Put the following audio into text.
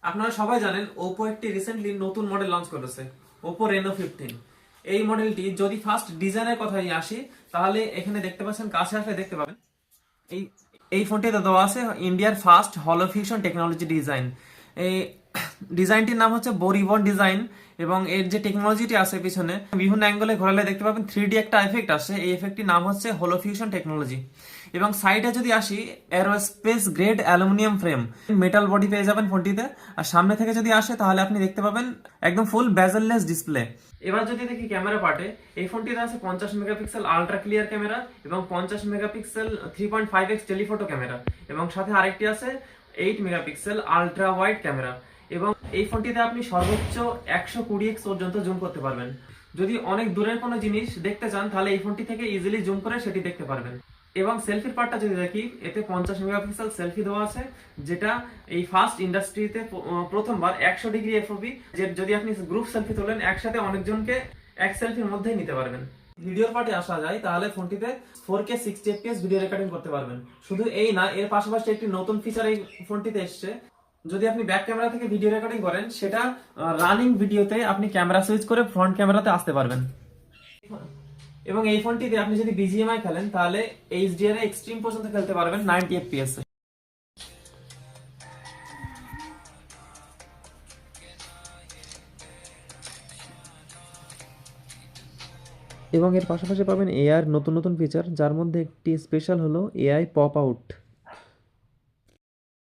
আপনারা সবাই জানেন ওপো একটি রিসেন্টলি নতুন মডেল লঞ্চ করেছে, ওপো রেনো 15। এই মডেলটি যদি ফার্স্ট ডিজাইনের কথায় আসি, তাহলে এখানে দেখতে পাচ্ছেন, কাছে আসলে দেখতে পাবেন এই এই ফোনটিতে দেওয়া আছে ইন্ডিয়ার ফার্স্ট হলো ফিউশন টেকনোলজি ডিজাইন। এই ডিজাইনটির নাম হচ্ছে বোরিবন ডিজাইন, এবং এর যে টেকনোলজিটি আছে পিছনে বিভিন্ন অ্যাঙ্গেলে ঘোরালে দেখতে পাবেন 3D একটা এফেক্ট আসে। এই এফেক্টটির নাম হচ্ছে হলো ফিউশন টেকনোলজি। এবং সাইডে যদি আসি, aerospace grade aluminium frame, metal body পেয়ে যাবেন ফোনটিতে। আর সামনে থেকে যদি আসে তাহলে আপনি দেখতে পাবেন একদম ফুল বেজেললেস ডিসপ্লে। এবার যদি দেখি ক্যামেরা পার্টে, এই ফোনটিতে আছে 50 মেগাপিক্সেল আলট্রা ক্লিয়ার ক্যামেরা এবং 50 মেগাপিক্সেল 3.5x টেলিফটো ক্যামেরা, এবং সাথে আরেকটি আছে 8 মেগাপিক্সেল আলট্রা ওয়াইড ক্যামেরা। এবং এই ফোনটিতে আপনি সর্বোচ্চ 120x পর্যন্ত জুম করতে পারবেন। যদি অনেক দূরের কোনো জিনিস দেখতে চান তাহলে এই ফোনটি থেকে ইজিলি জুম করে সেটি দেখতে পারবেন। এবং সেলফির পার্টটা যদি দেখি, এতে 50 মেগাপিক্সেল সেলফি দেওয়া আছে, যেটা এই ফার্স্ট ইন্ডাস্ট্রিতে প্রথমবার 100 ডিগ্রি এফওবি, যে যদি আপনি গ্রুপ সেলফি তোলেন একসাথে অনেকজনকে এক সেলফির মধ্যেই নিতে পারবেন। ভিডিওর পার্টে আসা যায় তাহলে ফোনটিতে 4K 60 fps ভিডিও রেকর্ডিং করতে পারবেন। শুধু এই না, এর পাশাপাশি একটি নতুন ফিচার এই ফোনটিতে এসেছে। যদি আপনি ব্যাক ক্যামেরা থেকে ভিডিও রেকর্ডিং করেন, সেটা রানিং ভিডিওতে আপনি ক্যামেরা সুইচ করে ফ্রন্ট ক্যামেরাতে আসতে পারবেন। এবং এই ফোনটিতে আপনি যদি বিজিএমআই খেলেন তাহলে এইচডিআর এক্সট্রিম পর্যন্ত খেলতে পারবেন 90 fps এ। এবং এর পাশাপাশি পাবেন এআইয়ের নতুন নতুন ফিচার, যার মধ্যে একটি স্পেশাল হলো এআই পপ আউট।